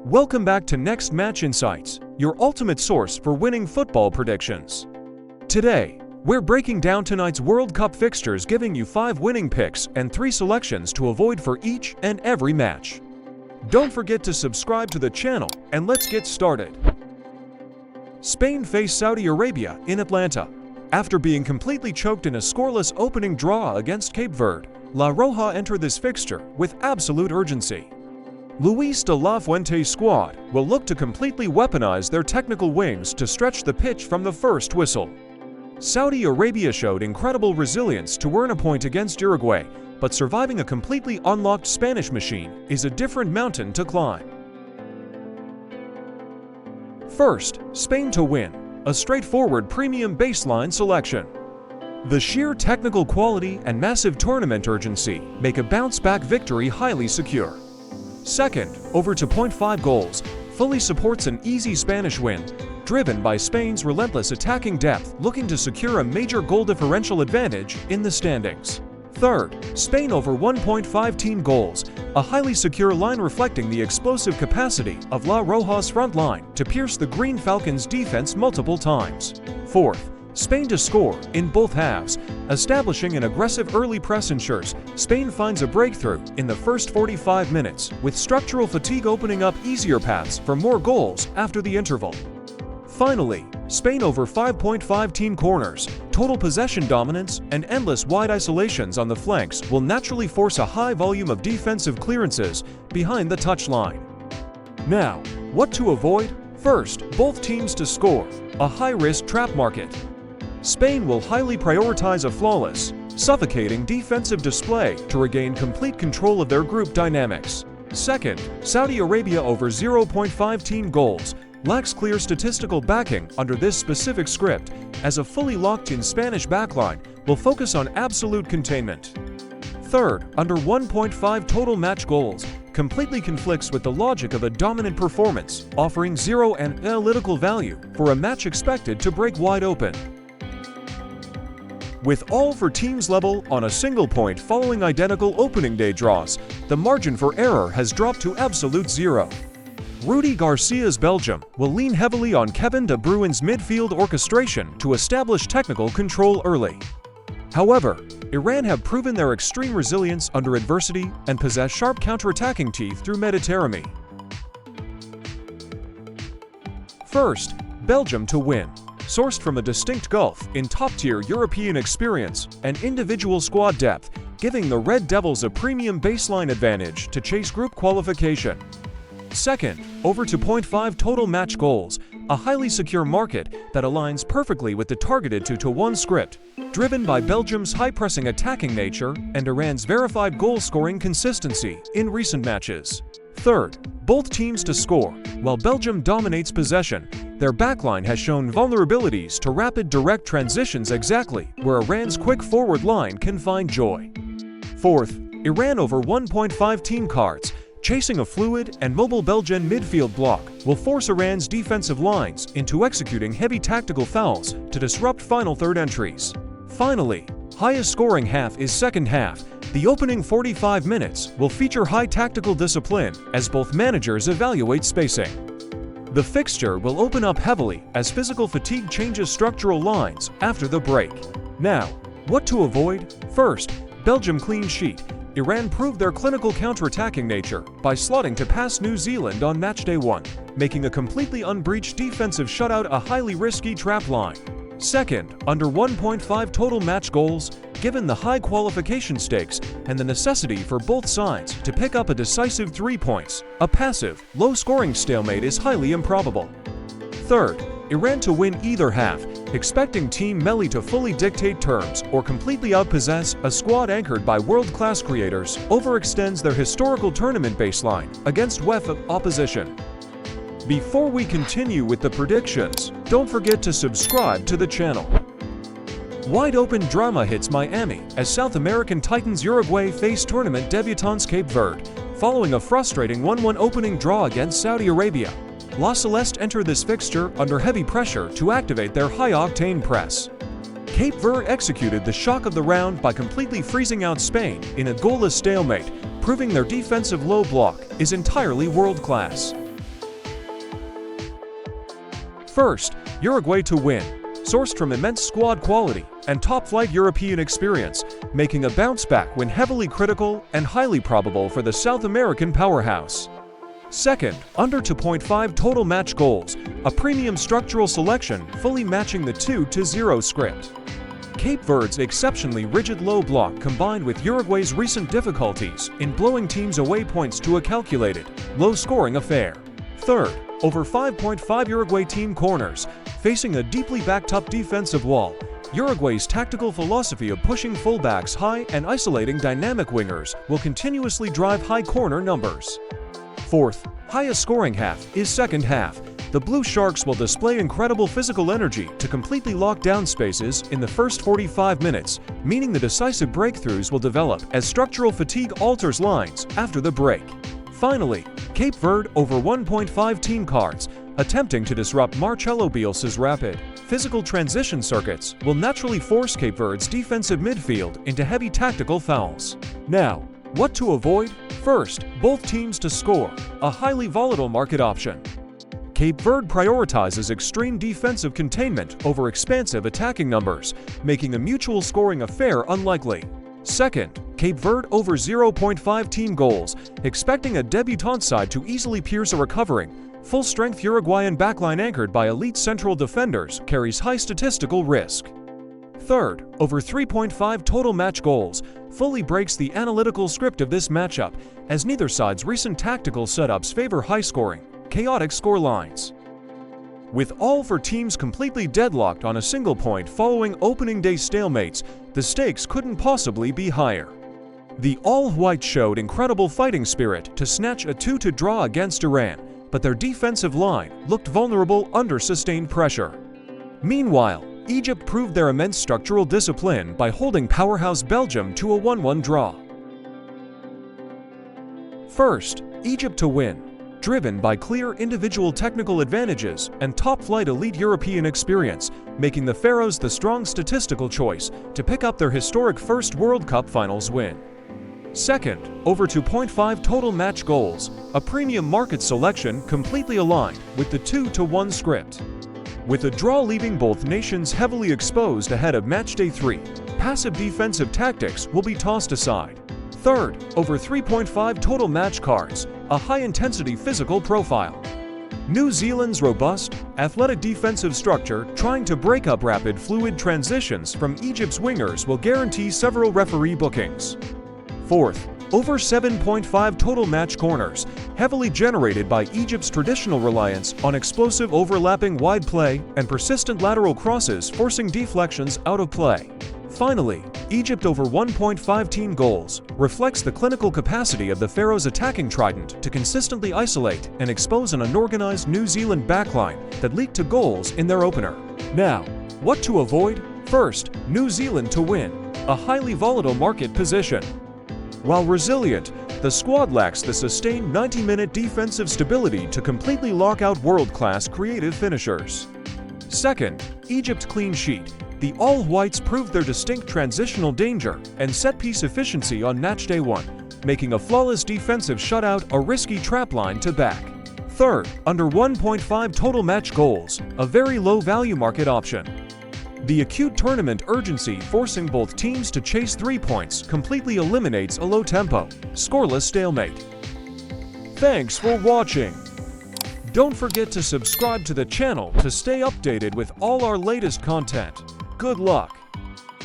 Welcome back to Next Match Insights, your ultimate source for winning football predictions. Today, we're breaking down tonight's World Cup fixtures, giving you 5 winning picks and 3 selections to avoid for each and every match. Don't forget to subscribe to the channel, and let's get started. Spain face Saudi Arabia in Atlanta. After being completely choked in a scoreless opening draw against Cape Verde, La Roja enter this fixture with absolute urgency. Luis de la Fuente's squad will look to completely weaponize their technical wings to stretch the pitch from the first whistle. Saudi Arabia showed incredible resilience to earn a point against Uruguay, but surviving a completely unlocked Spanish machine is a different mountain to climb. First, Spain to win, a straightforward premium baseline selection. The sheer technical quality and massive tournament urgency make a bounce-back victory highly secure. Second, over 2.5 goals, fully supports an easy Spanish win, driven by Spain's relentless attacking depth looking to secure a major goal differential advantage in the standings. Third, Spain over 1.5 team goals, a highly secure line reflecting the explosive capacity of La Roja's front line to pierce the Green Falcons' defense multiple times. Fourth, Spain to score in both halves, establishing an aggressive early press ensures Spain finds a breakthrough in the first 45 minutes, with structural fatigue opening up easier paths for more goals after the interval. Finally, Spain over 5.5 team corners, total possession dominance, and endless wide isolations on the flanks will naturally force a high volume of defensive clearances behind the touchline. Now, what to avoid? First, both teams to score, a high-risk trap market. Spain will highly prioritize a flawless, suffocating defensive display to regain complete control of their group dynamics. Second, Saudi Arabia over 0.5 team goals lacks clear statistical backing under this specific script, as a fully locked-in Spanish backline will focus on absolute containment. Third, under 1.5 total match goals completely conflicts with the logic of a dominant performance, offering zero and analytical value for a match expected to break wide open. With all for teams level on a single point following identical opening day draws, the margin for error has dropped to absolute zero. Rudi Garcia's Belgium will lean heavily on Kevin De Bruyne's midfield orchestration to establish technical control early. However, Iran have proven their extreme resilience under adversity and possess sharp counterattacking teeth through Mediterranean. First, Belgium to win. Sourced from a distinct gulf in top-tier European experience and individual squad depth, giving the Red Devils a premium baseline advantage to chase group qualification. Second, over 2.5 total match goals, a highly secure market that aligns perfectly with the targeted 2-1 script, driven by Belgium's high-pressing attacking nature and Iran's verified goal-scoring consistency in recent matches. Third, both teams to score. While Belgium dominates possession, their backline has shown vulnerabilities to rapid direct transitions, exactly where Iran's quick forward line can find joy. Fourth, Iran over 1.5 team cards, chasing a fluid and mobile Belgian midfield block will force Iran's defensive lines into executing heavy tactical fouls to disrupt final third entries. Finally, highest scoring half is second half. The opening 45 minutes will feature high tactical discipline as both managers evaluate spacing. The fixture will open up heavily as physical fatigue changes structural lines after the break. Now, what to avoid? First, Belgium clean sheet. Iran proved their clinical counterattacking nature by slotting to pass New Zealand on matchday 1, making a completely unbreached defensive shutout a highly risky trap line. Second, under 1.5 total match goals, given the high qualification stakes and the necessity for both sides to pick up a decisive 3 points, a passive, low-scoring stalemate is highly improbable. Third, Iran to win either half, expecting Team Melli to fully dictate terms or completely outpossess a squad anchored by world-class creators overextends their historical tournament baseline against UEFA opposition. Before we continue with the predictions, don't forget to subscribe to the channel. Wide-open drama hits Miami as South American Titans Uruguay face tournament debutants Cape Verde, following a frustrating 1-1 opening draw against Saudi Arabia. La Celeste enter this fixture under heavy pressure to activate their high-octane press. Cape Verde executed the shock of the round by completely freezing out Spain in a goalless stalemate, proving their defensive low block is entirely world-class. First, Uruguay to win. Sourced from immense squad quality and top-flight European experience, making a bounce-back when heavily critical and highly probable for the South American powerhouse. Second, under 2.5 total match goals, a premium structural selection fully matching the 2-0 script. Cape Verde's exceptionally rigid low block combined with Uruguay's recent difficulties in blowing teams away points to a calculated, low-scoring affair. Third, over 5.5 Uruguay team corners, facing a deeply backed-up defensive wall. Uruguay's tactical philosophy of pushing fullbacks high and isolating dynamic wingers will continuously drive high corner numbers. Fourth, highest scoring half is second half. The Blue Sharks will display incredible physical energy to completely lock down spaces in the first 45 minutes, meaning the decisive breakthroughs will develop as structural fatigue alters lines after the break. Finally, Cape Verde over 1.5 team cards, attempting to disrupt Marcelo Bielsa's rapid, physical transition circuits will naturally force Cape Verde's defensive midfield into heavy tactical fouls. Now, what to avoid? First, both teams to score, a highly volatile market option. Cape Verde prioritizes extreme defensive containment over expansive attacking numbers, making a mutual scoring affair unlikely. Second, Cape Verde over 0.5 team goals, expecting a debutant side to easily pierce a recovering, full-strength Uruguayan backline anchored by elite central defenders carries high statistical risk. Third, over 3.5 total match goals, fully breaks the analytical script of this matchup, as neither side's recent tactical setups favor high-scoring, chaotic scorelines. With all four teams completely deadlocked on a single point following opening day stalemates, the stakes couldn't possibly be higher. The all-white showed incredible fighting spirit to snatch a 2-2 draw against Iran, but their defensive line looked vulnerable under sustained pressure. Meanwhile, Egypt proved their immense structural discipline by holding powerhouse Belgium to a 1-1 draw. First, Egypt to win. Driven by clear individual technical advantages and top-flight elite European experience, making the Pharaohs the strong statistical choice to pick up their historic first World Cup Finals win. Second, over 2.5 total match goals, a premium market selection completely aligned with the 2-1 script. With a draw leaving both nations heavily exposed ahead of Matchday 3, passive defensive tactics will be tossed aside. Third, over 3.5 total match cards, a high-intensity physical profile. New Zealand's robust, athletic defensive structure trying to break up rapid, fluid transitions from Egypt's wingers will guarantee several referee bookings. Fourth, over 7.5 total match corners, heavily generated by Egypt's traditional reliance on explosive overlapping wide play and persistent lateral crosses forcing deflections out of play. Finally, Egypt over 1.5 team goals reflects the clinical capacity of the Pharaohs' attacking trident to consistently isolate and expose an unorganized New Zealand backline that leaked to goals in their opener. Now, what to avoid? First, New Zealand to win, a highly volatile market position. While resilient, the squad lacks the sustained 90-minute defensive stability to completely lock out world-class creative finishers. Second, Egypt clean sheet. The All-Whites proved their distinct transitional danger and set-piece efficiency on Matchday 1, making a flawless defensive shutout a risky trapline to back. Third, under 1.5 total match goals, a very low-value market option. The acute tournament urgency forcing both teams to chase 3 points completely eliminates a low-tempo, scoreless stalemate. Thanks for watching! Don't forget to subscribe to the channel to stay updated with all our latest content. Good luck!